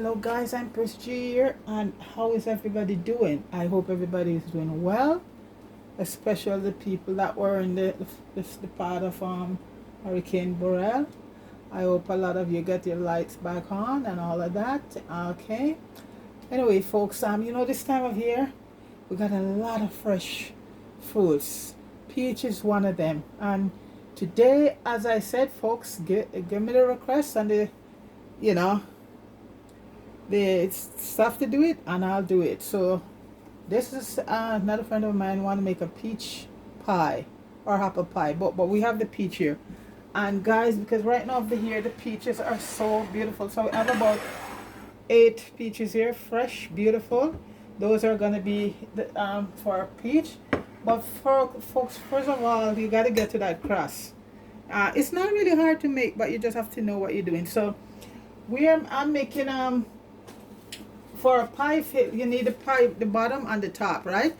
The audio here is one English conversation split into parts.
Hello guys, I'm Chris G here, and how is everybody doing? I hope everybody is doing well, especially the people that were in the part of Hurricane Burrell. I hope a lot of you get your lights back on and all of that. Okay. Anyway, folks, this time of year we got a lot of fresh fruits. Peach is one of them, and today, as I said, folks, give me the request and the stuff to do it, and I'll do it. So this is another friend of mine want to make a peach pie or apple pie, but we have the peach here. And guys, because right now over here the peaches are so beautiful, so we have about 8 peaches here, fresh, beautiful. Those are gonna be the, for peach. But for folks, first of all, you got to get to that crust. It's not really hard to make, but you just have to know what you're doing. So I'm making for a pie, you need the pie, the bottom and the top, right?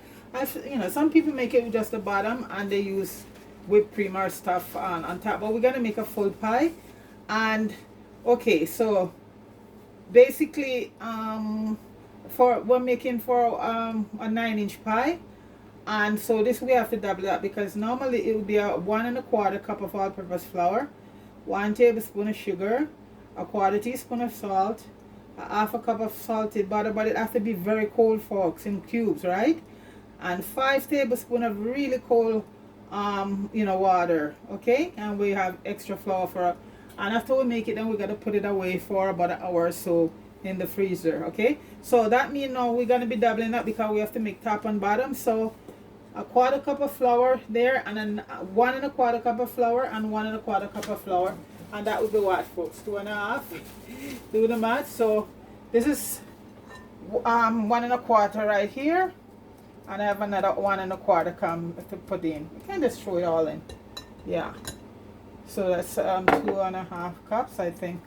Some people make it with just the bottom and they use whipped cream or stuff on top, but we're gonna make a full pie. And okay, so basically we're making for a 9-inch pie, and so this we have to double that, because normally it would be a 1 1/4 cup of all-purpose flour, 1 tablespoon of sugar, a 1/4 teaspoon of salt, a 1/2 cup of salted butter, but it has to be very cold, folks, in cubes, right? And 5 tablespoons of really cold water. Okay, and we have extra flour and after we make it, then we got to put it away for about an hour or so in the freezer. Okay, so that means now we're going to be doubling up, because we have to make top and bottom. So a 1/4 cup of flour there, and then 1 1/4 cup of flour and 1 1/4 cup of flour. And that would be what, folks? 2 1/2. Do the math. So this is 1 1/4 right here, and I have another 1 1/4 come to put in. You can just throw it all in. Yeah. So that's 2 1/2 cups, I think.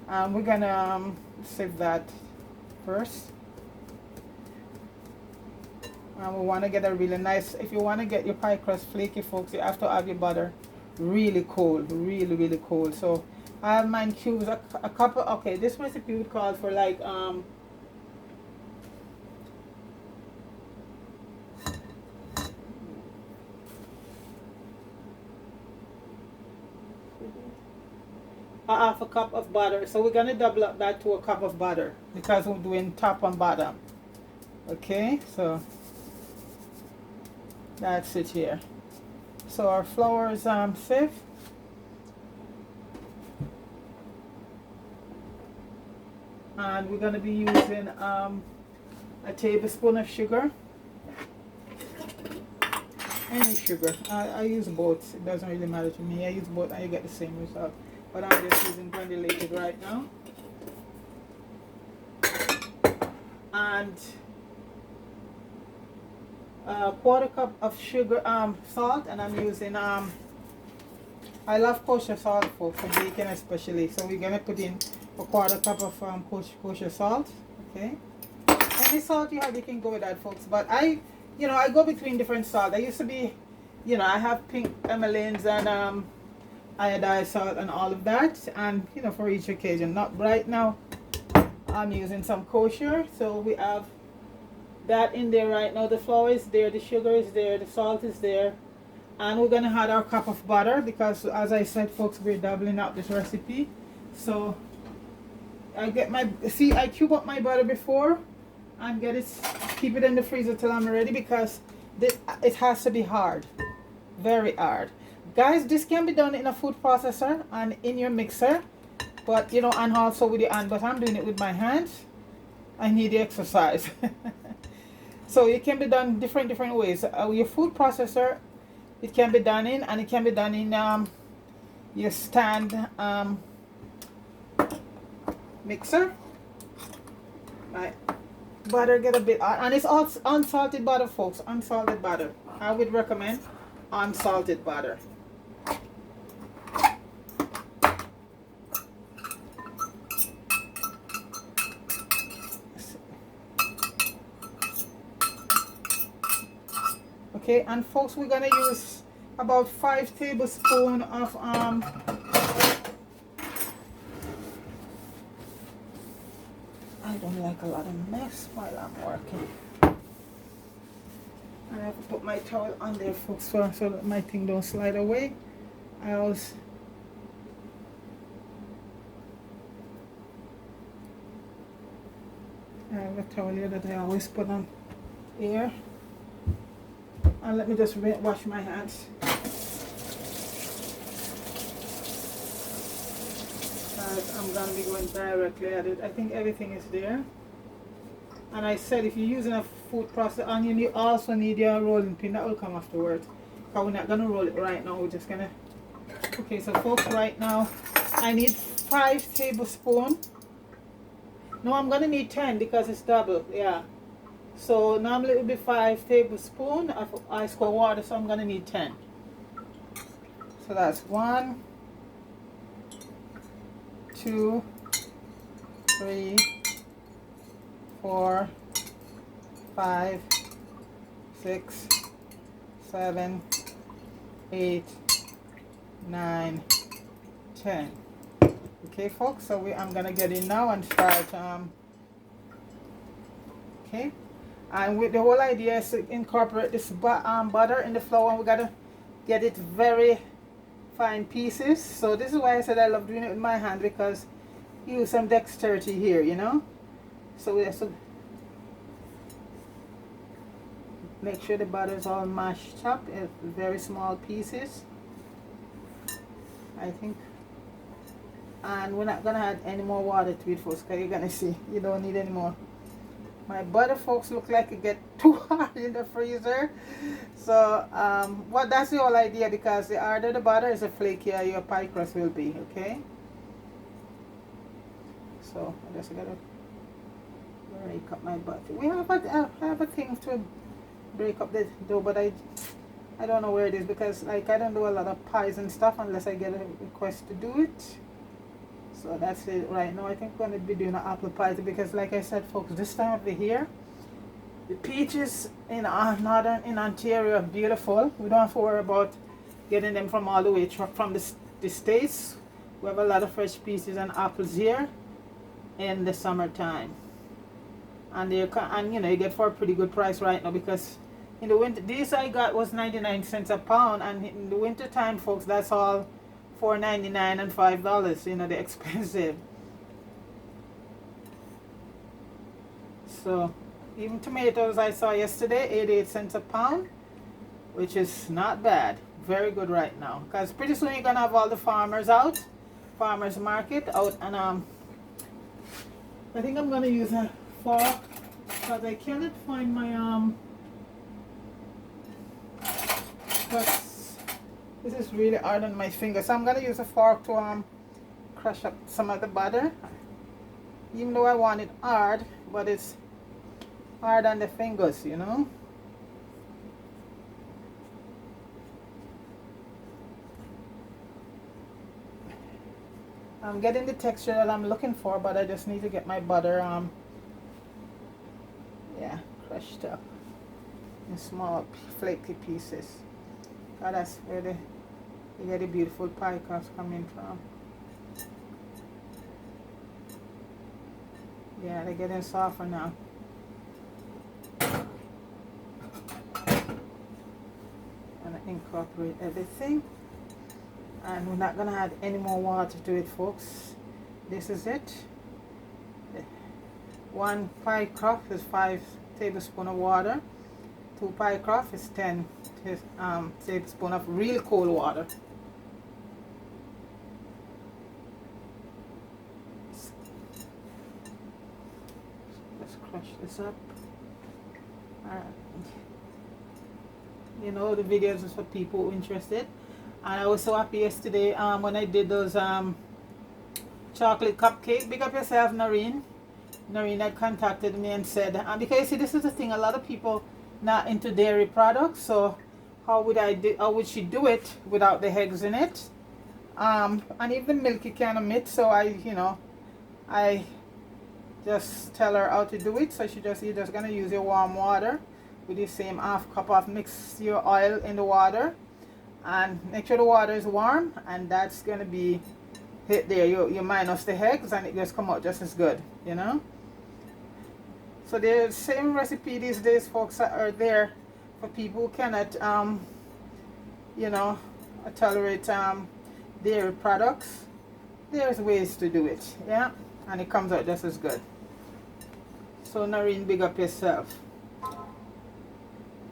We're gonna save that first. And we want to get a really nice. If you want to get your pie crust flaky, folks, you have to have your butter really cold, really cold. So I have mine cubes, a cup of, okay, this recipe would call for like a 1/2 cup of butter. So we're gonna double up that to a cup of butter, because we're doing top and bottom. Okay, so that's it here. So our flour is safe. And we're going to be using a tablespoon of sugar. Any sugar. I use both. It doesn't really matter to me. I use both and you get the same result. But I'm just using granulated right now. And a 1/4 cup of sugar, salt, and I'm using I love kosher salt for baking especially, so we're gonna put in a 1/4 cup of kosher salt. Okay, any salt you have, you can go with that, folks, but I go between different salt. I used to be, I have pink Emmeline's and iodized salt and all of that, and for each occasion. Not right now, I'm using some kosher, so we have that in there right now. The flour is there, the sugar is there, the salt is there, and we're gonna add our cup of butter, because as I said, folks, we're doubling up this recipe. So I cube up my butter before and keep it in the freezer till I'm ready, because it has to be hard, very hard, guys. This can be done in a food processor and in your mixer, but and also with your hand, but I'm doing it with my hands. I need the exercise. So it can be done different ways. Your food processor, it can be done in, and it can be done in your stand mixer. Right, butter get a bit hot, and it's all unsalted butter, folks. Unsalted butter. I would recommend unsalted butter. Okay, and folks, we're gonna use about 5 tablespoons of don't like a lot of mess while I'm working. I have to put my towel on there, folks, so that my thing don't slide away. I have a towel here that I always put on here. And let me just wash my hands. I'm going to be going directly at it. I think everything is there. And I said if you're using a food processor onion, you also need your rolling pin. That will come afterwards. But we're not going to roll it right now. We're just going to... Okay, so folks, right now, I need 5 tablespoons. No, I'm going to need 10 because it's double. Yeah. So normally it would be 5 tablespoons of ice cold water, so I'm going to need 10. So that's 1, 2, 3, 4, 5, 6, 7, 8, 9, 10. Okay, folks, so I'm gonna get in now and start. Okay, and with the whole idea is to incorporate this butter in the flour, and we gotta get it very fine pieces. So this is why I said I love doing it with my hand, because you use some dexterity here, you know. So we have to make sure the butter is all mashed up in very small pieces, I think. And we're not gonna add any more water to it, folks, because you're gonna see you don't need any more. My butter, folks, look like it get too hard in the freezer. So that's the whole idea, because the harder the butter is, the flakier your pie crust will be. Okay, so I just gotta break up my butter. We have a thing to break up the dough, but I don't know where it is, because like I don't do a lot of pies and stuff unless I get a request to do it. So that's it right now. I think we're going to be doing an apple pie, because like I said, folks, this time of the year, the peaches in Ontario are beautiful. We don't have to worry about getting them from all the way from the States. We have a lot of fresh peaches and apples here in the summertime. And you know, you get for a pretty good price right now, because in the winter, this I got was 99 cents a pound, and in the winter time, folks, that's all $4.99 and $5, you know, they're expensive. So even tomatoes I saw yesterday, 88 cents a pound, which is not bad. Very good right now, because pretty soon you're gonna have all the farmers out, farmers market out. And I think I'm gonna use a fork, because I cannot find my this is really hard on my finger, so I'm gonna use a fork to crush up some of the butter, even though I want it hard, but it's hard on the fingers, you know. I'm getting the texture that I'm looking for, but I just need to get my butter yeah, crushed up in small flaky pieces. That's where you get the beautiful pie crust coming from. Yeah, they're getting softer now. I'm gonna incorporate everything, and we're not gonna add any more water to it, folks. This is it. 1 pie crust is 5 tablespoons of water. 2 pie crust is 10 tablespoons of real cold water. Let's crush this up. You know, the videos is for people who are interested. And I was so happy yesterday when I did those chocolate cupcake. Big up yourself, Noreen. Noreen had contacted me and said, because you see, this is the thing, a lot of people not into dairy products, so how would she do it without the eggs in it? And even the milk you can omit, so I just tell her how to do it. So you're just gonna use your warm water with the same half cup of mix your oil in the water, and make sure the water is warm, and that's gonna be hit there. You minus the eggs, and it just come out just as good, you know. So the same recipe these days, folks, are there for people who cannot, you know, tolerate dairy products. There's ways to do it, yeah, and it comes out just as good. So Noreen, big up yourself.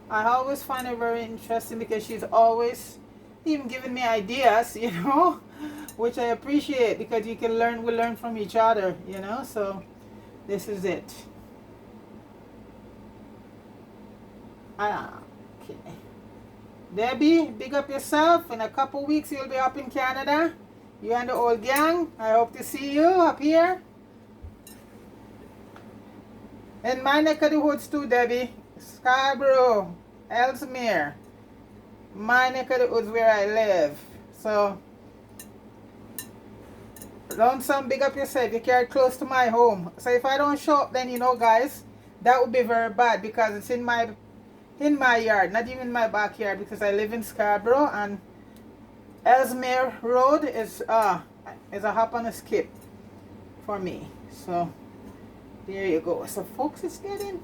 I always find it very interesting because she's always even giving me ideas, you know, which I appreciate because you can learn, we learn from each other, you know. So this is it. Okay. Debbie, big up yourself. In a couple weeks you'll be up in Canada. You and the old gang. I hope to see you up here. In my neck of the woods too, Debbie. Scarborough, Ellesmere. My neck of the woods where I live. So, Lonesome, big up yourself. You carry close to my home. So if I don't show up, then you know, guys, that would be very bad because it's in my yard, not even my backyard, because I live in Scarborough and Ellesmere Road is a hop and a skip for me. So there you go. So folks, it's getting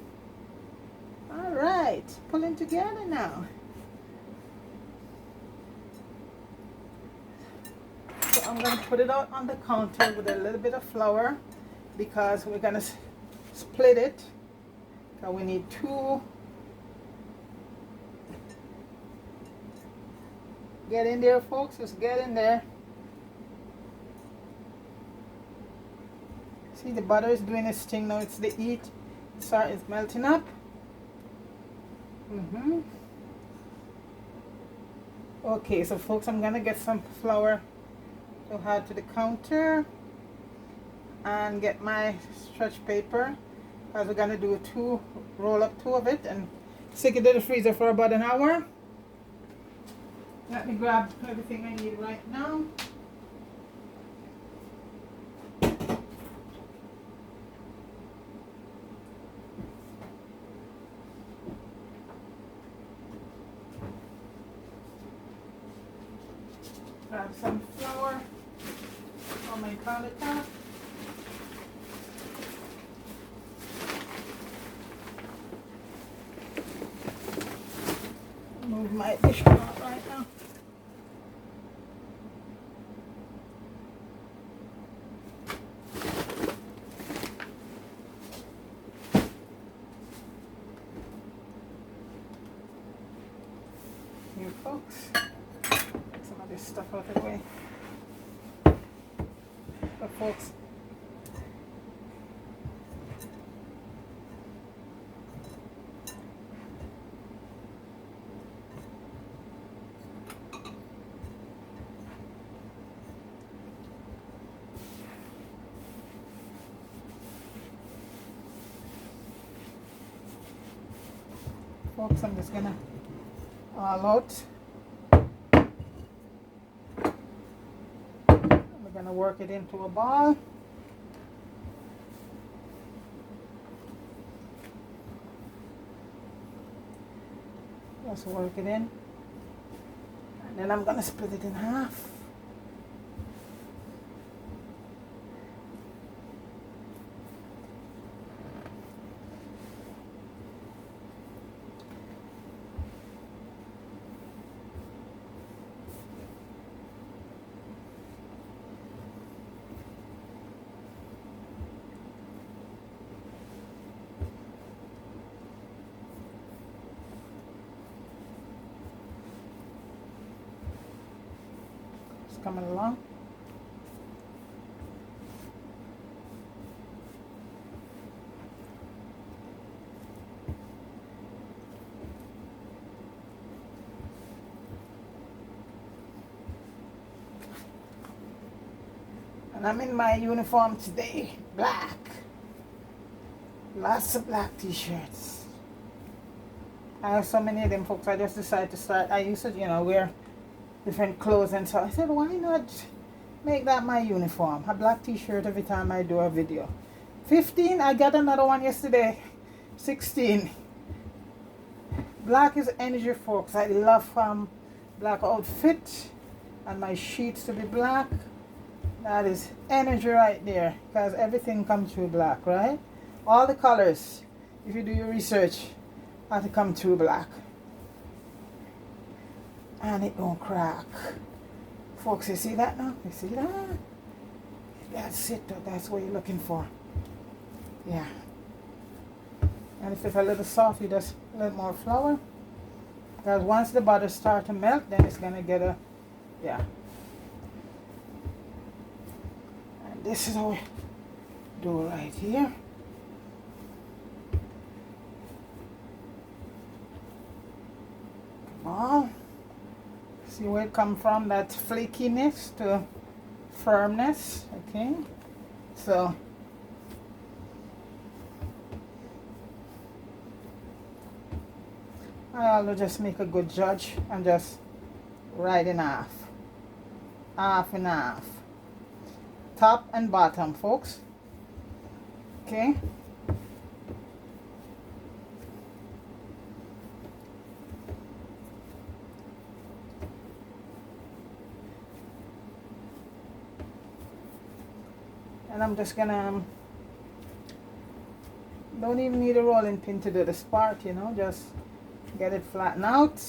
all right, pulling together now. So I'm going to put it out on the counter with a little bit of flour because we're going to split it. So we need 2. Get in there, folks. Just get in there. See, the butter is doing its thing now. It's the heat. Sorry, it's melting up. Okay, so folks, I'm gonna get some flour to add to the counter and get my stretch paper because we're gonna do roll up 2 of it and stick it in the freezer for about an hour. Let me grab everything I need right now. Grab some flour on my countertop. Move my dishcloth right now. Here, folks. Get some of this stuff out of the way. But folks, I'm just gonna all out. We're gonna work it into a ball. Just work it in, and then I'm gonna split it in half. Coming along. And I'm in my uniform today, black. Lots of black t-shirts. I have so many of them, folks. I just decided to start. I used to, you know, wear different clothes, and so I said, why not make that my uniform? A black t-shirt every time I do a video. 15, I got another one yesterday. 16. Black is energy, folks. I love black outfit and my sheets to be black. That is energy right there because everything comes through black, right? All the colors. if you do your research, have to come through black. And it don't crack. Folks, you see that now? You see that? That's it. That's what you're looking for. Yeah. And if it's a little soft, you just a little more flour. Because once the butter starts to melt, then it's going to get a, yeah. And this is how we do it right here. Come on. See where it comes from, that flakiness to firmness, okay? So, I'll just make a good judge and just right in half. Half and half. Top and bottom, folks. Okay? And I'm just gonna, don't even need a rolling pin to do this part, you know, just get it flattened out.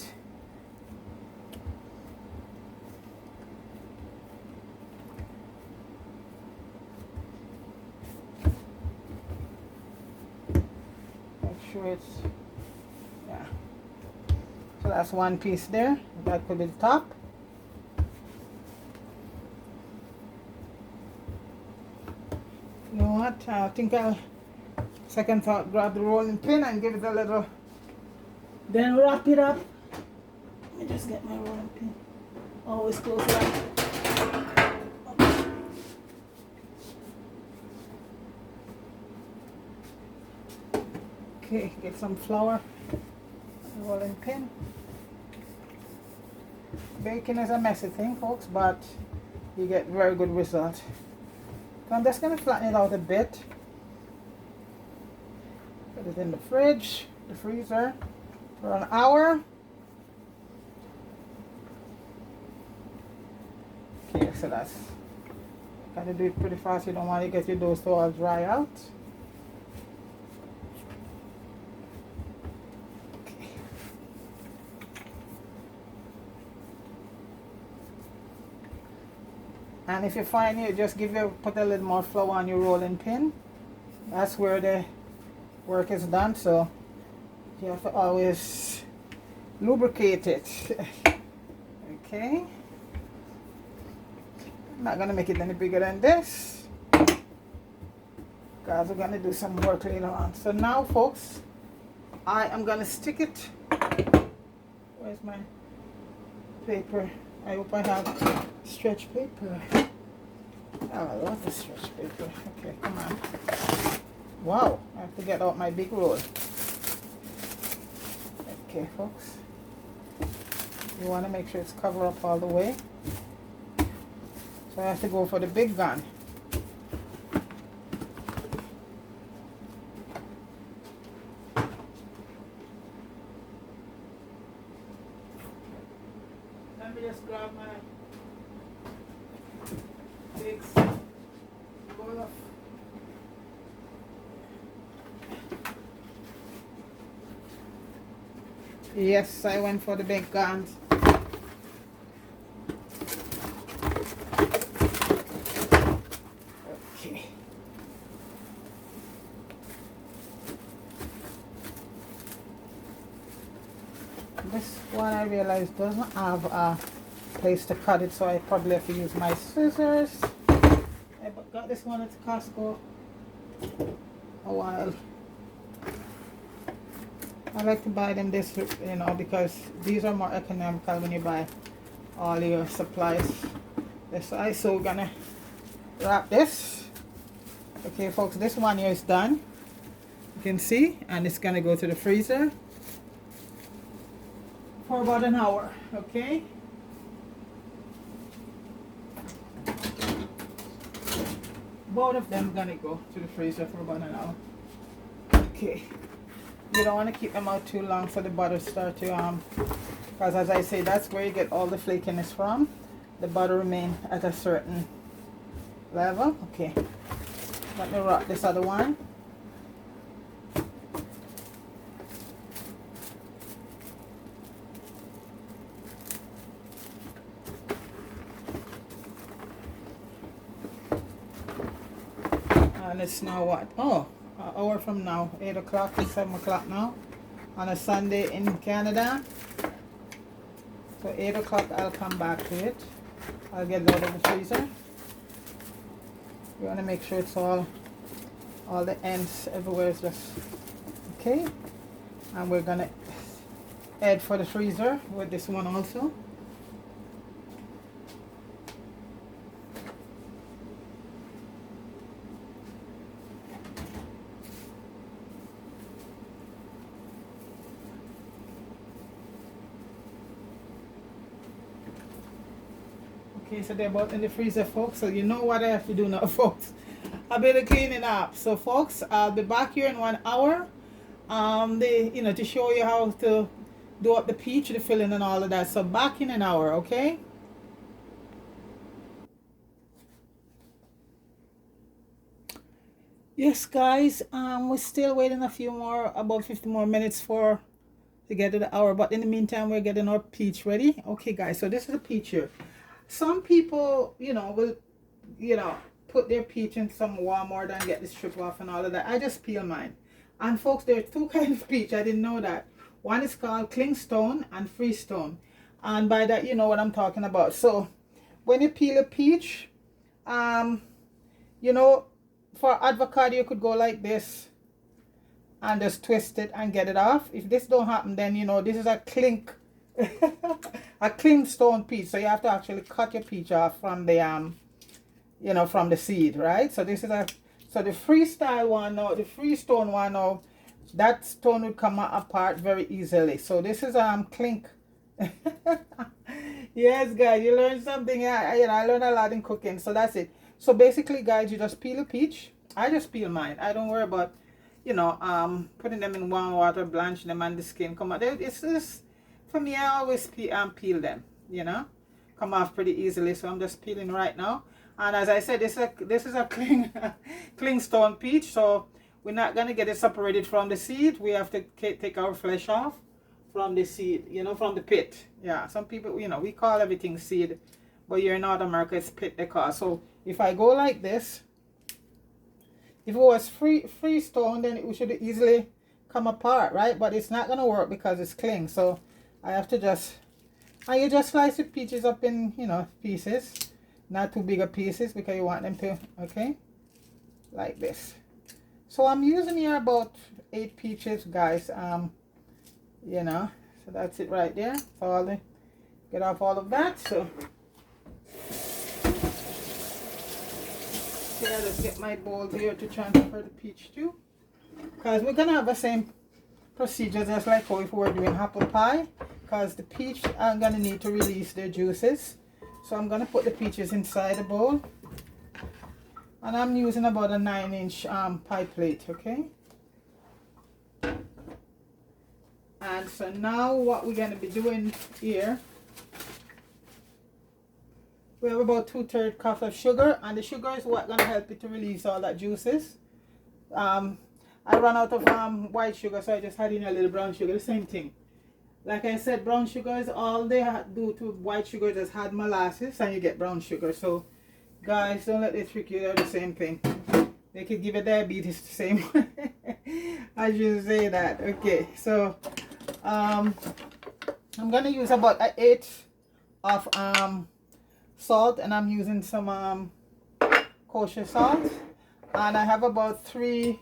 Make sure it's, yeah. So that's one piece there, that could be the top. You know what, I think I'll, second thought, grab the rolling pin and give it a little, then wrap it up. Let me just get my rolling pin. Always close that. Okay, get some flour, rolling pin. Baking is a messy thing, folks, but you get very good result. So I'm just going to flatten it out a bit. Put it in the fridge, the freezer, for an hour. Okay, so that's, got to do it pretty fast. You don't want to get your dough to all dry out. Okay. And if you find it, just put a little more flour on your rolling pin. That's where the work is done, so you have to always lubricate it. Okay. I'm not gonna make it any bigger than this, because we're gonna do some work later on. So now, folks, I am gonna stick it. Where's my paper? I hope I have stretch paper. Oh, I love the stretch paper. Okay, come on. Wow, I have to get out my big roll. Okay, folks. You want to make sure it's covered up all the way. So I have to go for the big gun. Let me just grab my big bowl of yes, I went for the big guns. Okay. This one I realized doesn't have a place to cut it, so I probably have to use my scissors. I got this one at Costco a while. I like to buy them this, you know, because these are more economical when you buy all your supplies. So we're gonna wrap this. Okay, folks, this one here is done. You can see, and it's gonna go to the freezer for about an hour. Okay. Both of them gonna go to the freezer for about an hour. Okay. You don't want to keep them out too long so the butter start to because as I say, that's where you get all the flakiness from. The butter remain at a certain level. Okay, let me wrap this other one. And it's now what? Oh, an hour from now. 8 o'clock to 7 o'clock now. On a Sunday in Canada. So 8 o'clock I'll come back to it. I'll get it out of the freezer. You want to make sure it's all the ends everywhere is just okay. And we're gonna head for the freezer with this one also. Okay, so they're both in the freezer, folks. So you know what I have to do now, folks. I better clean it up. So, folks, I'll be back here in 1 hour. To show you how to do up the peach, the filling, and all of that. So back in an hour, okay? Yes, guys. We're still waiting a few more, about 50 more minutes to get to the hour. But in the meantime, we're getting our peach ready. Okay, guys. So this is a peach here. Some people, will, put their peach in some warm water and get the strip off and all of that. I just peel mine. And folks, there are two kinds of peach. I didn't know that. One is called clingstone and freestone. And by that, you know what I'm talking about. So when you peel a peach, for avocado, you could go like this and just twist it and get it off. If this don't happen, then, this is a a clingstone peach. So you have to actually cut your peach off from the, from the seed, right? So this is so the freestyle one now, the freestone one now, that stone would come apart very easily. So this is clink. Yes, guys, you learned something. I learned a lot in cooking. So that's it. So basically, guys, you just peel a peach. I just peel mine. I don't worry about, putting them in warm water, blanching them, and the skin come out. It's just, for me, I always peel them. Come off pretty easily. So I'm just peeling right now. And as I said, this is a clingstone peach, so we're not gonna get it separated from the seed. We have to take our flesh off from the seed, from the pit. Yeah, some people, we call everything seed, but here in North America, it's pit they call. So if I go like this, if it was freestone, then it should easily come apart, right? But it's not gonna work because it's cling. So I have to you just slice the peaches up in, pieces. Not too big of pieces because you want them to, okay, like this. So I'm using here about 8 peaches, guys. So that's it right there. So get off all of that. So yeah, let's get my bowl here to transfer the peach to, because we're gonna have the same procedure just like how if we were doing apple pie, because the peach are gonna need to release their juices. So I'm going to put the peaches inside the bowl. And I'm using about a 9-inch pie plate, okay? And so now what we're going to be doing here, we have about 2/3 cup of sugar. And the sugar is what going to help it to release all that juices. I ran out of white sugar, so I just had in a little brown sugar, the same thing. Like I said, brown sugar is all they do to white sugar, just add molasses and you get brown sugar. So guys, don't let it trick you, they're the same thing. They could give you diabetes the same way. I should say that. Okay, so I'm gonna use about 1/8 of salt, and I'm using some kosher salt, and I have about 3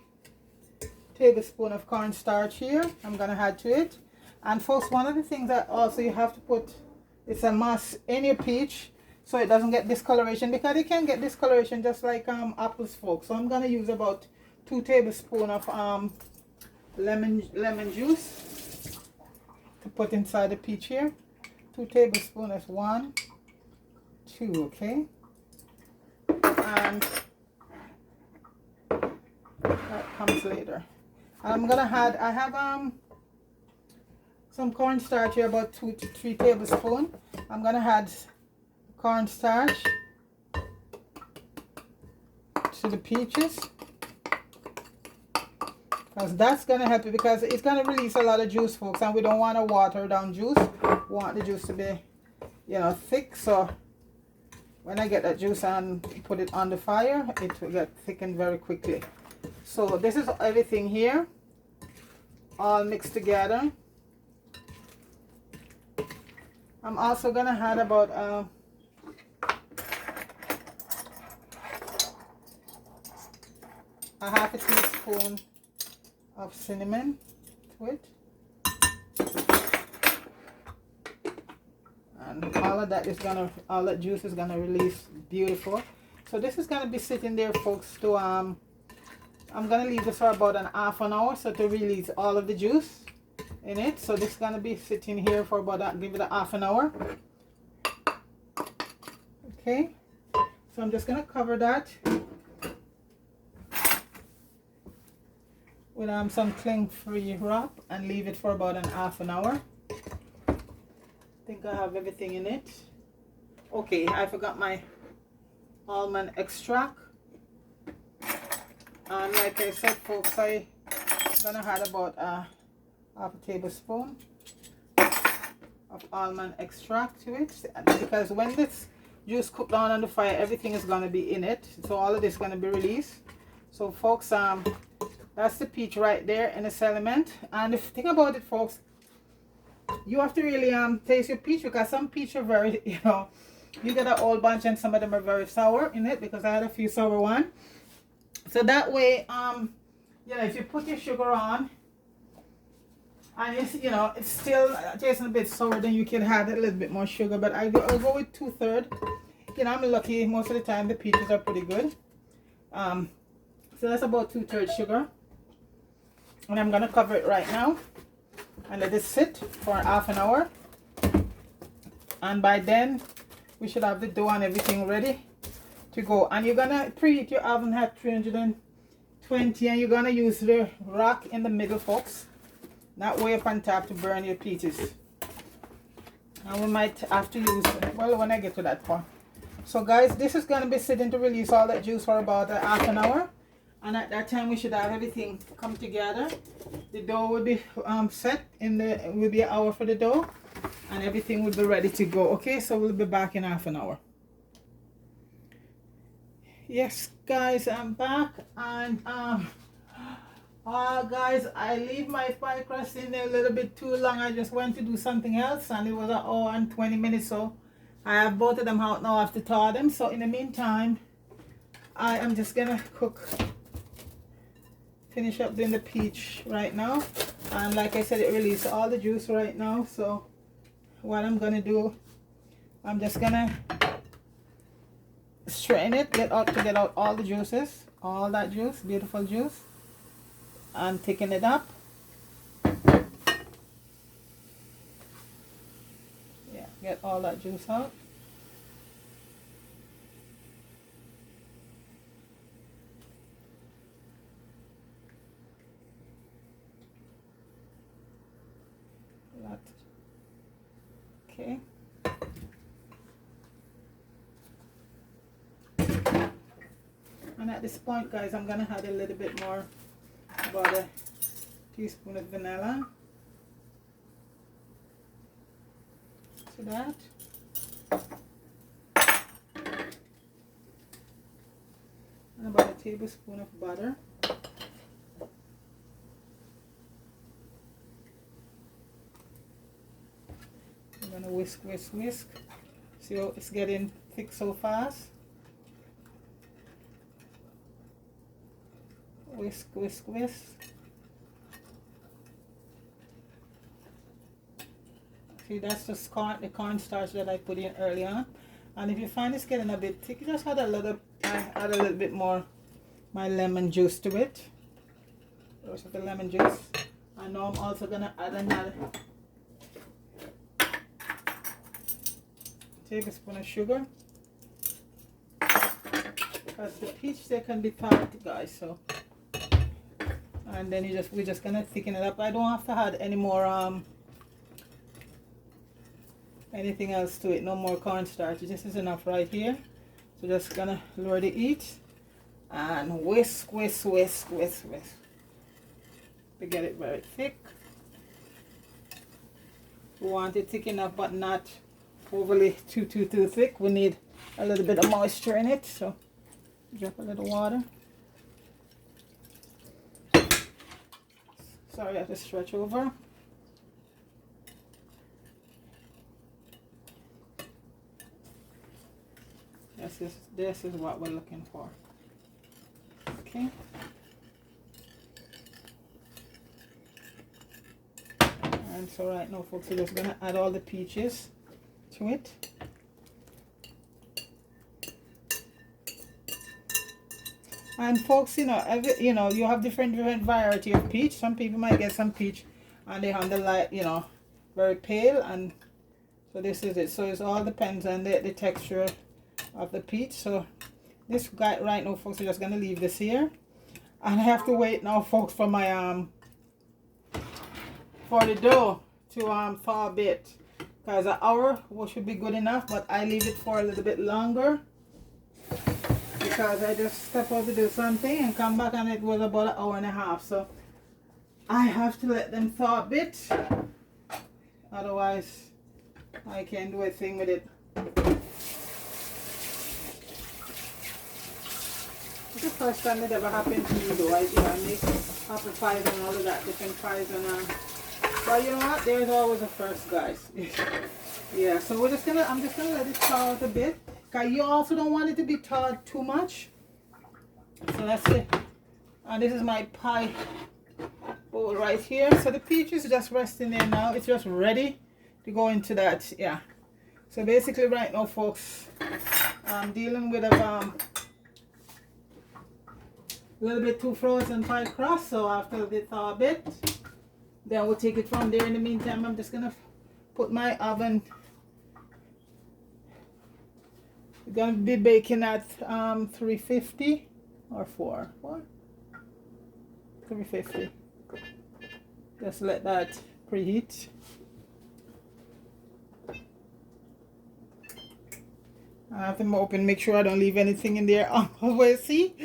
tablespoons of cornstarch here. I'm gonna add to it. And folks, one of the things that also you have to put, it's a must in your peach, so it doesn't get discoloration, because it can get discoloration just like apples, folks. So I'm gonna use about 2 tablespoons of lemon juice to put inside the peach here. 2 tablespoons is 1, 2, okay. And that comes later. I'm gonna add, I have some cornstarch here, about 2 to 3 tablespoons. I'm gonna add cornstarch to the peaches, because that's gonna help it, because it's gonna release a lot of juice, folks, and we don't want to water down juice. We want the juice to be, thick. So when I get that juice and put it on the fire, it will get thickened very quickly. So this is everything here, all mixed together. I'm also gonna add about a half a teaspoon of cinnamon to it. And all of that is gonna, all that juice is gonna release beautiful. So this is gonna be sitting there, folks, to I'm gonna leave this for about an half an hour, so to release all of the juice in it. So this is gonna be sitting here for about give it a half an hour. Okay, so I'm just gonna cover that with some cling-free wrap and leave it for about an half an hour. I think I have everything in it. Okay, I forgot my almond extract. And like I said, folks, I'm gonna add about half a tablespoon of almond extract to it, because when this juice cook down on the fire, everything is gonna be in it. So all of this is gonna be released. So folks, that's the peach right there in its element. And if you think about it, folks, you have to really taste your peach, because some peach are very, you know, you get a whole bunch and some of them are very sour in it, because I had a few sour one. So that way, you know, if you put your sugar on and it's, you know, it's still tasting a bit sour, then you can add a little bit more sugar. But I'll go with 2/3. You know, I'm lucky most of the time the peaches are pretty good. So that's about 2/3 sugar. And I'm gonna cover it right now and let it sit for half an hour. And by then we should have the dough and everything ready to go. And you're gonna preheat your oven at 320, and you're gonna use the rack in the middle, folks, not way up on top to burn your peaches. And we might have to use, well, when I get to that part. So guys, this is gonna be sitting to release all that juice for about half an hour. And at that time we should have everything come together. The dough will be set in the, it will be an hour for the dough, and everything will be ready to go. Okay, so we'll be back in half an hour. Yes guys, I'm back. And guys, I leave my pie crust in there a little bit too long. I just went to do something else, and it was an hour and 20 minutes, so I have both of them out now. I have to thaw them. So in the meantime, I am just gonna finish up doing the peach right now. And like I said, it released all the juice right now. So what I'm gonna do, I'm just gonna strain it, get out all the juices, all that juice, beautiful juice, and thicken it up. Yeah, get all that juice out. Okay. And at this point, guys, I'm gonna add a little bit more, about a teaspoon of vanilla to that. And about a tablespoon of butter. I'm gonna whisk, whisk, whisk. See how it's getting thick so fast? Whisk, whisk, whisk. See, that's just the cornstarch that I put in earlier. And if you find it's getting a bit thick, just add a little bit more my lemon juice to it. Rest of the lemon juice. And now I'm also gonna add another tablespoon of sugar, because the peach, they can be tart, guys. So, and then we're just gonna thicken it up. I don't have to add any more anything else to it, no more cornstarch. This is enough right here. So just gonna lower the heat and whisk, whisk, whisk, whisk, whisk to get it very thick. We want it thick enough but not overly too thick. We need a little bit of moisture in it, so drop a little water. Sorry, I have to stretch over. This is what we're looking for. Okay. And so right now, folks, we're just gonna add all the peaches to it. And folks, you know, you have different variety of peach. Some people might get some peach and they have the light, you know, very pale, and so this is it. So it all depends on the texture of the peach. So this guy right now, folks, we're just gonna leave this here, and I have to wait now, folks, for my for the dough to thaw a bit, because an hour should be good enough, but I leave it for a little bit longer because I just stepped out to do something and come back and it was about an hour and a half. So I have to let them thaw a bit, otherwise I can't do a thing with it. It's the first time it ever happened to me though. I make apple pies and all of that, different pies, and but you know what? There's always a first, guys. Yeah, so I'm just gonna let it thaw out a bit. Cause you also don't want it to be thawed too much. So that's it. And this is my pie bowl right here. So the peach is just resting there now. It's just ready to go into that. Yeah. So basically right now, folks, I'm dealing with a little bit too frozen pie crust. So after they thaw a bit, then we'll take it from there. In the meantime, I'm just gonna put my oven. We're gonna be baking at 350 or 350. Just let that preheat. I have them open, make sure I don't leave anything in there. Always see,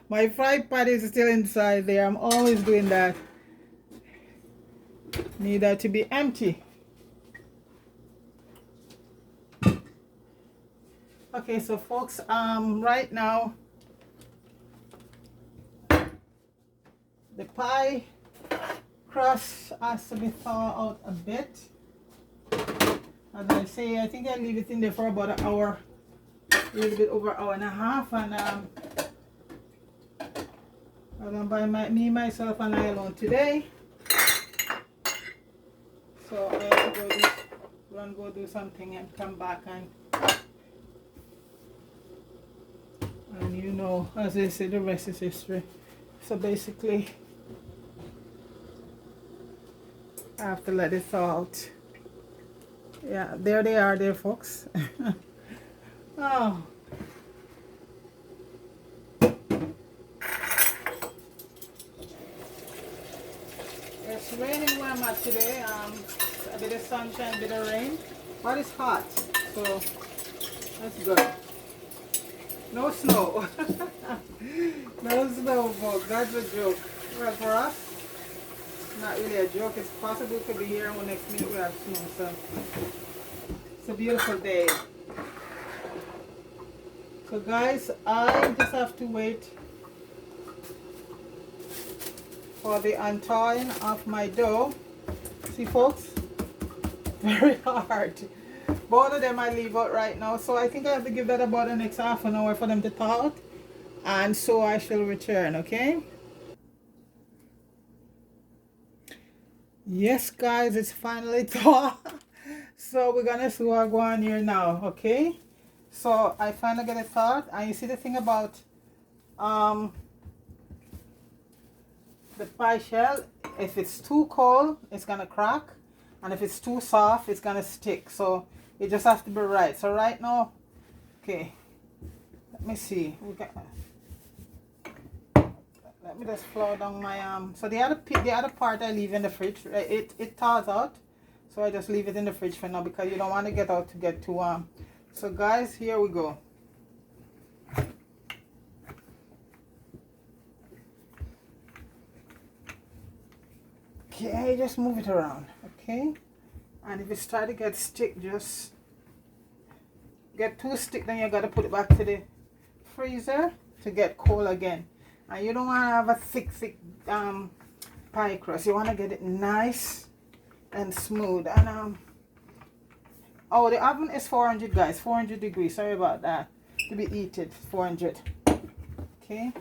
my fry pan is still inside there. I'm always doing that. Need that to be empty. Okay, so folks, right now the pie crust has to be thawed out a bit. As I say, I think I leave it in there for about an hour, a little bit over an hour and a half, and I'm gonna buy myself and I alone today. So I have to go do something and come back, and you know, as they say, the rest is history. So basically, I have to let it thaw out. Yeah, there they are there, folks. Oh. It's raining where I'm at today. A bit of sunshine, a bit of rain, but it's hot, so that's good. No snow. No snow, folks. That's a joke. Well, for us, not really a joke. It's possible it could be here, and next minute we have snow. So it's a beautiful day. So guys, I just have to wait for the unthawing of my dough. See, folks, very hard. Both of them I leave out right now, so I think I have to give that about the next half an hour for them to thaw out, and so I shall return. Okay. Yes, guys, it's finally thawed. So we're gonna see what go on here now. Okay. So I finally get it thawed, and you see the thing about the pie shell, if it's too cold, it's gonna crack, and if it's too soft, it's gonna stick. So it just has to be right. So right now, okay, let me see. Let me just flour down my so the other part I leave in the fridge. It thaws out, so I just leave it in the fridge for now, because you don't want to get out to get too warm. So guys, here we go. Okay, just move it around. Okay, and if it starts to get stick, just get too stick, then you gotta put it back to the freezer to get cold again. And you don't want to have a thick pie crust. You want to get it nice and smooth. And oh, the oven is 400, guys, 400 degrees. Sorry about that. To be heated, 400. Okay.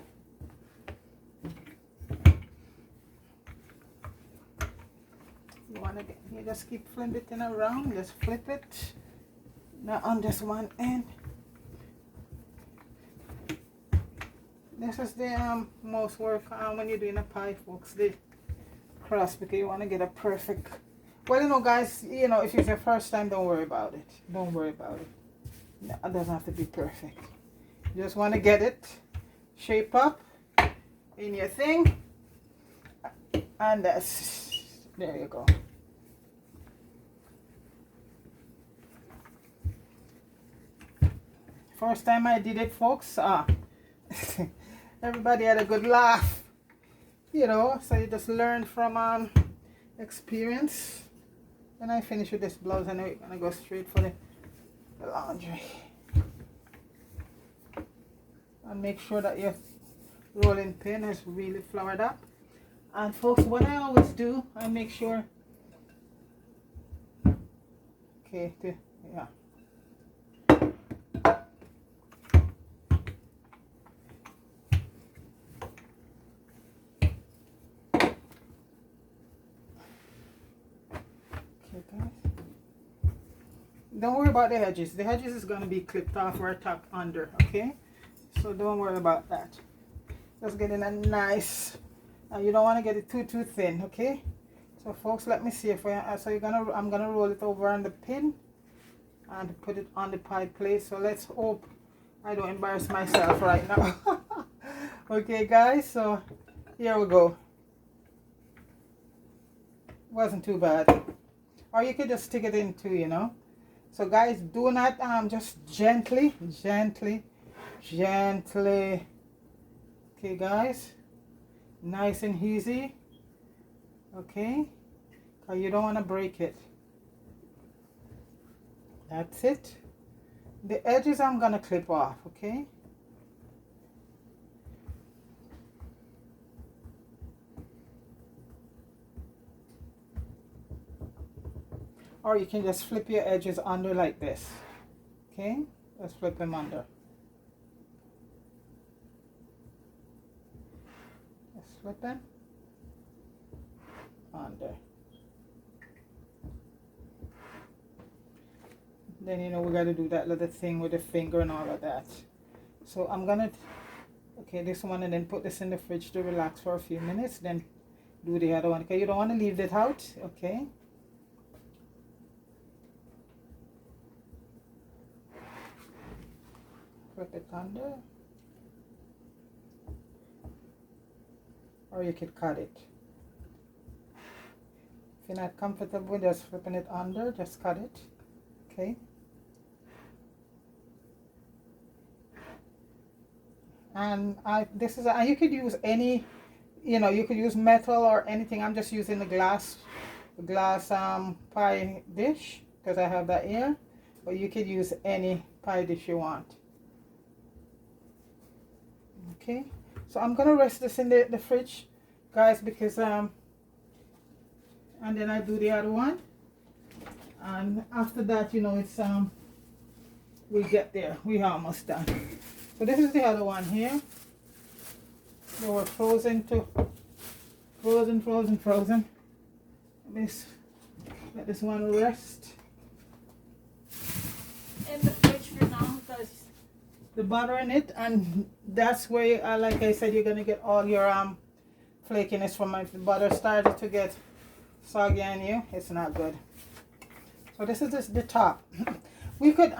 You just keep flipping it around. Just flip it. Now on this one end. This is the most work when you're doing a pie, folks, the crust, because you want to get a perfect. Well, you know, guys, you know, if it's your first time, don't worry about it. Don't worry about it. No, it doesn't have to be perfect. You just want to get it shape up in your thing, and that's, there you go. First time I did it, folks, everybody had a good laugh, you know, so you just learn from experience. When I finish with this blouse, I know you're gonna go straight for the laundry. And make sure that your rolling pin is really floured up. And folks, what I always do, I make sure, okay, yeah. Guys, don't worry about the edges. The edges is going to be clipped off or tucked under, okay? So don't worry about that. Just getting a nice, you don't want to get it too thin, okay? So folks, let me see if I'm gonna roll it over on the pin and put it on the pie plate. So let's hope I don't embarrass myself right now. Okay, guys, so here we go. Wasn't too bad. Or you could just stick it in too, you know. So guys, do not just gently. Okay, guys, nice and easy. Okay, because you don't want to break it. That's it. The edges I'm gonna clip off, okay? Or you can just flip your edges under like this. Okay? Let's flip them under. Let's flip them under. Then, you know, we got to do that little thing with the finger and all of that. So I'm going to, okay, this one, and then put this in the fridge to relax for a few minutes. Then do the other one. Okay, you don't want to leave it out. Okay. Flip it under, or you could cut it. If you're not comfortable with just flipping it under, just cut it. Okay. And you could use any, you know, you could use metal or anything. I'm just using the glass pie dish because I have that here. But you could use any pie dish you want. Okay, so I'm gonna rest this in the fridge, guys, because and then I do the other one, and after that, you know, it's we get there, we almost done. So this is the other one here. They were frozen. Let this one rest in the fridge for now, because the butter in it, and that's where, like I said, you're gonna get all your flakiness from it. If the butter started to get soggy on you, it's not good. So this is just the top. We could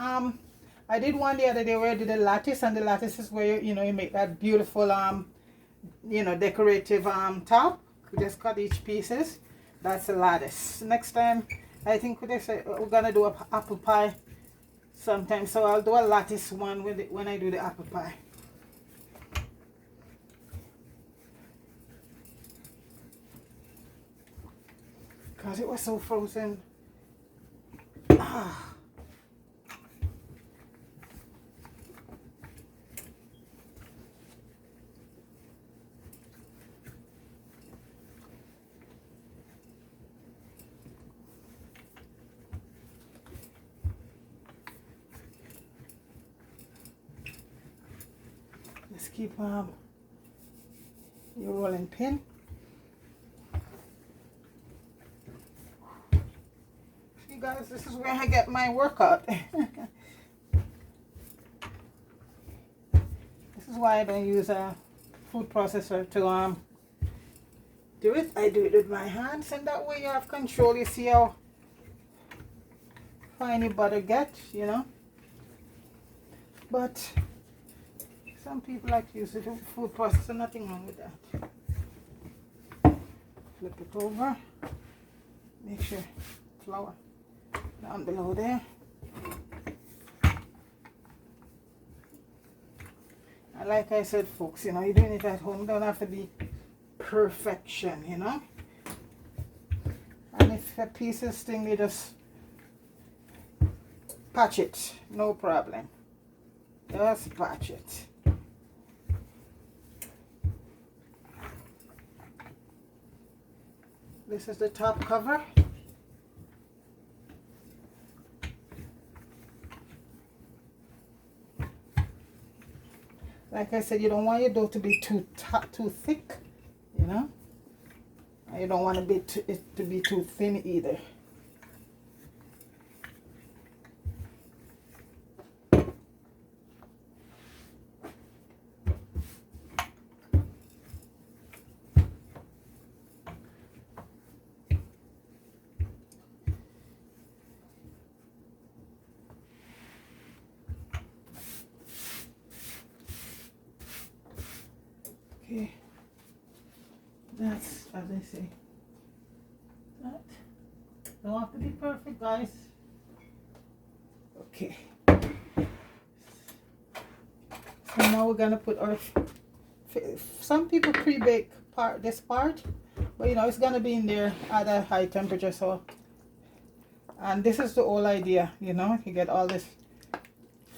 I did one the other day where I did a lattice, and the lattice is where you know, you make that beautiful you know, decorative top. You just cut each pieces. That's a lattice. Next time, I think we're gonna do a apple pie sometime, so I'll do a lattice one with it when I do the apple pie. Because it was so frozen. keep your rolling pin. See guys, this is where I get my workout. This is why I don't use a food processor to do it. I do it with my hands, and that way you have control. You see how fine your butter gets, you know. But some people like to use the food processor, nothing wrong with that. Flip it over. Make sure flour down below there. And like I said, folks, you know, you're doing it at home, don't have to be perfection, you know. And if a piece is stingy, just patch it, no problem. Just patch it. This is the top cover. Like I said, you don't want your dough to be too thick, you know. And you don't want it to be too thin either. Okay, that's as I say. That don't have to be perfect, guys. Okay. So now we're gonna put our. Some people pre-bake this part, but you know it's gonna be in there at a high temperature. So, and this is the whole idea, you know, you get all this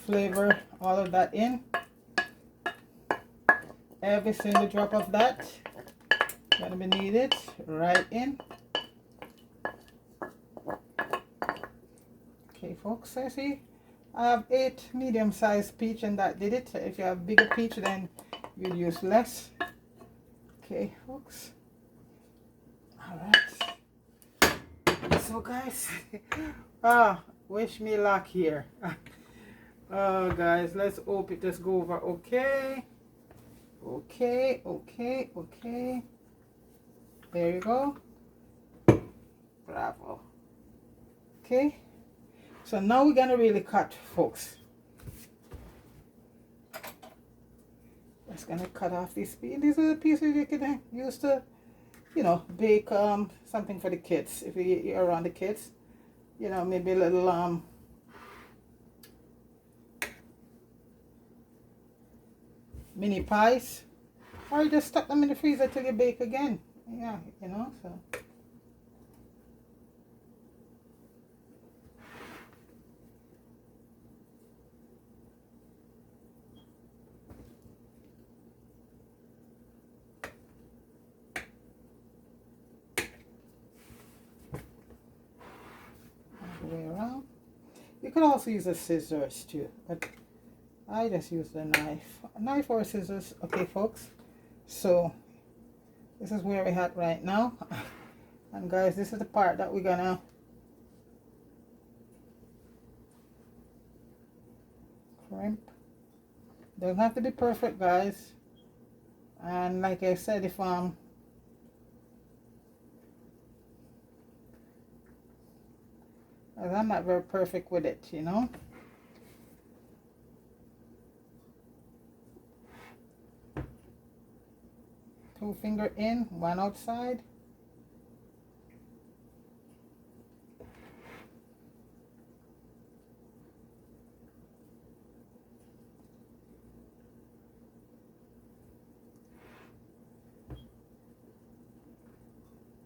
flavor, all of that in. Every single drop of that gonna be needed right in. Okay, folks, I see I have 8 medium-sized peach, and that did it. If you have bigger peach, then you'd use less. Okay, folks. All right. So, guys, wish me luck here. Oh, guys, let's hope it just go over okay. Okay, okay, okay. There you go. Bravo. Okay. So now we're gonna really cut, folks. Just gonna cut off these pieces. These are the pieces you can use to, you know, bake something for the kids. If you're around the kids, you know, maybe a little mini pies, or you just stuck them in the freezer till you bake again. Yeah, you know, so. All the way around. You could also use the scissors too, but I just use the knife or scissors. Okay, folks, so this is where we're at right now. And guys, this is the part that we're gonna crimp. Doesn't have to be perfect, guys. And like I said, if I'm not very perfect with it, you know. Two finger in, one outside.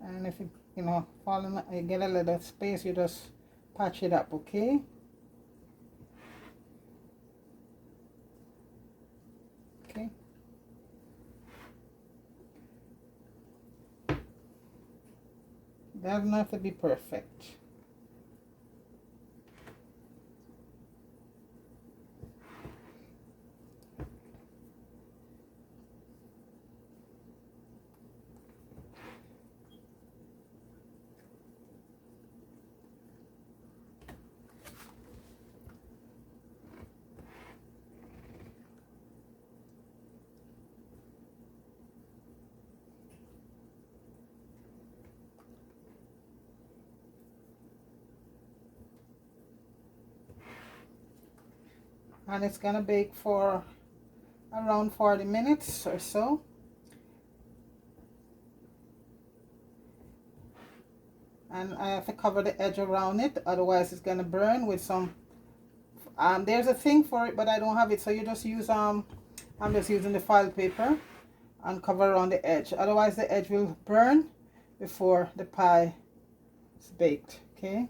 And if you know, you get a little space, you just patch it up, okay? Okay. Doesn't have to be perfect. and it's gonna bake for around 40 minutes or so. And I have to cover the edge around it, otherwise it's gonna burn with some there's a thing for it, but I don't have it, so you just use I'm just using the file paper and cover around the edge, otherwise the edge will burn before the pie is baked. Okay,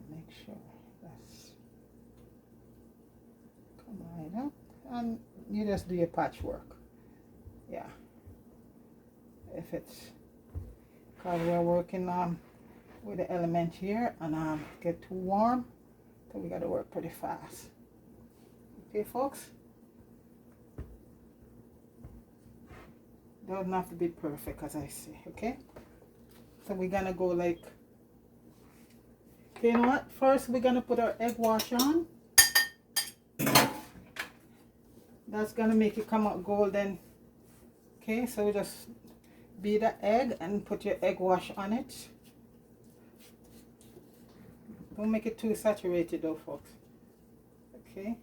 make sure that's come right up, and you just do your patchwork. Yeah, if it's because we're working with the element here, and get too warm, so we got to work pretty fast. Okay, folks, doesn't have to be perfect, as I say. Okay, so we're gonna go like, okay, you know what, first we're gonna put our egg wash on. That's gonna make it come out golden. Okay, so we just beat the egg and put your egg wash on it. Don't make it too saturated though, folks. Okay,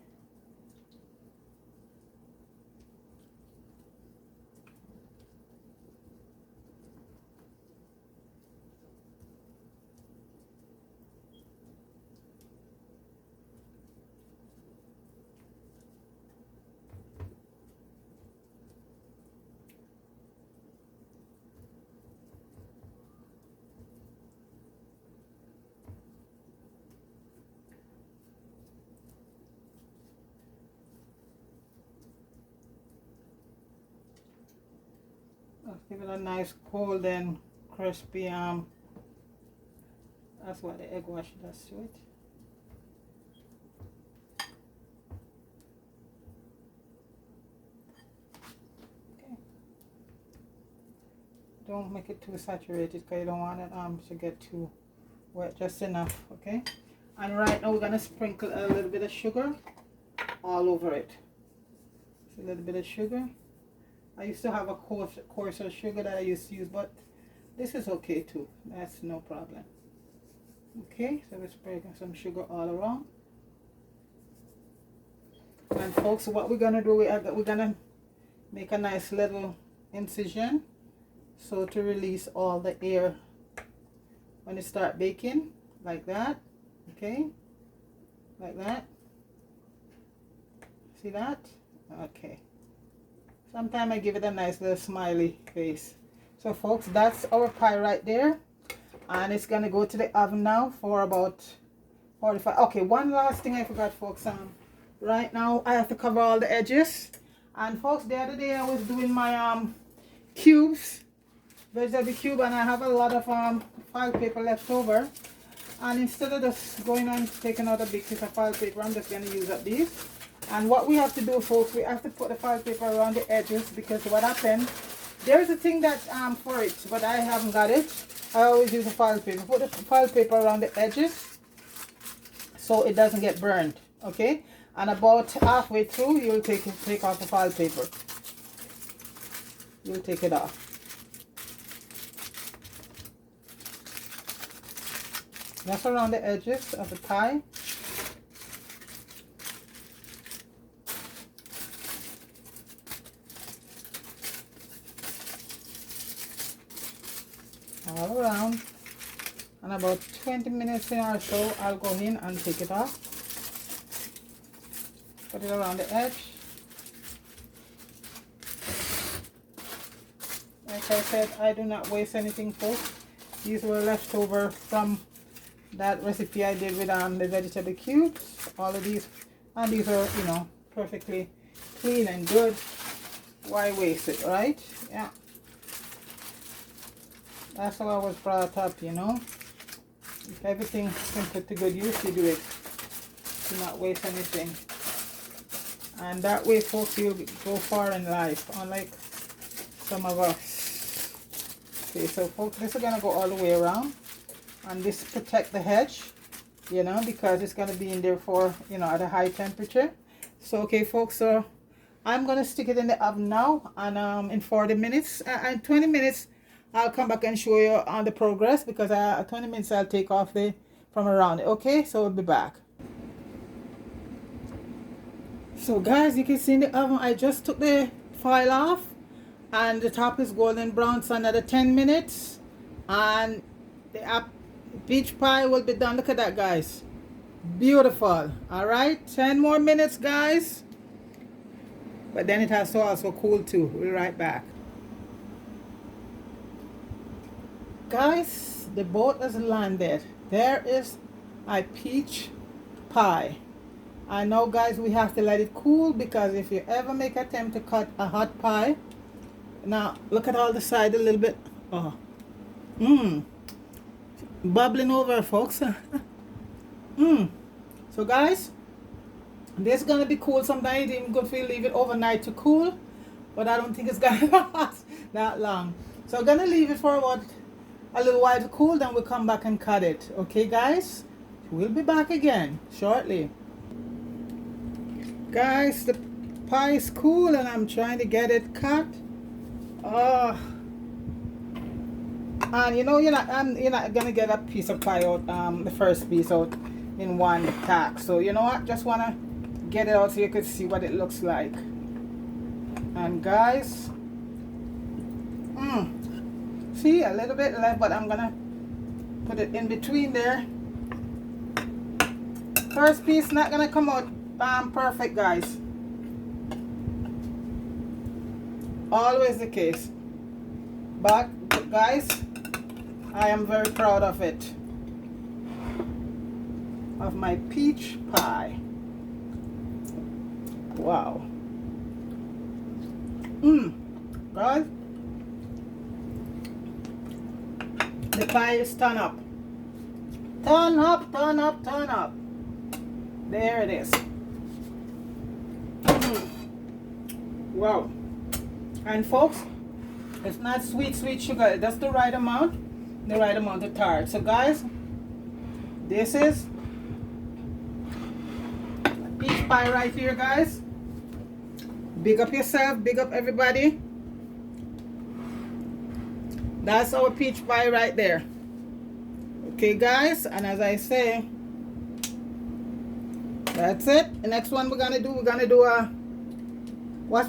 let's give it a nice golden crispy that's what the egg wash does to it. Okay, don't make it too saturated because you don't want it to get too wet, just enough. Okay, and right now we're gonna sprinkle a little bit of sugar all over it. Just a little bit of sugar. I used to have a coarser sugar that I used to use, but this is okay too. That's no problem. Okay, so we're sprinkling some sugar all around. And folks, what we're gonna do, we're gonna make a nice little incision, so to release all the air when you start baking, like that. Okay, like that. See that? Okay. Sometimes I give it a nice little smiley face. So folks, that's our pie right there, and it's gonna go to the oven now for about 45. Okay, one last thing I forgot, folks. Right now I have to cover all the edges. And folks, the other day I was doing my cubes, vegetable cube, and I have a lot of file paper left over. And instead of just going and taking out a big piece of file paper, I'm just gonna use up these. And what we have to do, folks, we have to put the file paper around the edges, because what happened, there's a thing that for it, but I haven't got it. I always use a file paper. Put the file paper around the edges so it doesn't get burned. Okay, and about halfway through, you'll take off the file paper. You'll take it off. That's around the edges of the pie. All around, and about 20 minutes in or so I'll go in and take it off, put it around the edge. Like I said, I do not waste anything, folks. These were left over from that recipe I did with the vegetable cubes. All of these, and these are, you know, perfectly clean and good. Why waste it, right? Yeah. That's how I was brought up, you know. If everything can put to good use, you do it. Do not waste anything. And that way, folks, you'll go far in life, unlike some of us. Okay, so folks, this is going to go all the way around. And this protect the hedge, you know, because it's going to be in there for, you know, at a high temperature. So okay folks, so I'm going to stick it in the oven now, and in 40 minutes and 20 minutes I'll come back and show you on the progress, because 20 minutes I'll take off the from around it. Okay, so we'll be back. So guys, you can see in the oven I just took the foil off, and the top is golden brown. So another 10 minutes and the peach pie will be done. Look at that, guys, beautiful. All right, 10 more minutes guys, but then it has to also cool too. We'll be right back. Guys, the boat has landed. There is my peach pie. I know guys, we have to let it cool, because if you ever make an attempt to cut a hot pie, now look at all the side a little bit. Oh, bubbling over folks. So guys, this is gonna be cool. Sometimes it's even good for you to leave it overnight to cool, but I don't think it's gonna last that long. So I'm gonna leave it for about a little while to cool, then we'll come back and cut it. Okay guys, we'll be back again shortly. Guys, the pie is cool and I'm trying to get it cut. Oh, and you know, you're not gonna get a piece of pie out, the first piece out in one tack. So you know what, just wanna get it out so you can see what it looks like. And guys, see, a little bit left, but I'm gonna put it in between there. First piece not gonna come out perfect guys, always the case, but guys, I am very proud of it, of my peach pie. Wow. Guys, the pie is turn up. Turn up, turn up, turn up. There it is. Wow. And folks, it's not sweet sugar, that's the right amount of tart. So guys, this is peach pie right here guys. Big up yourself, big up everybody. That's our peach pie right there. Okay guys, and as I say, that's it. The next one we're gonna do a, what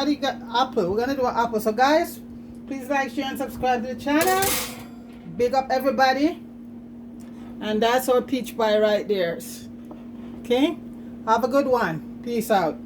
do you got? Apple. We're gonna do an apple. So guys, please like, share, and subscribe to the channel. Big up everybody. And that's our peach pie right there. Okay, have a good one. Peace out.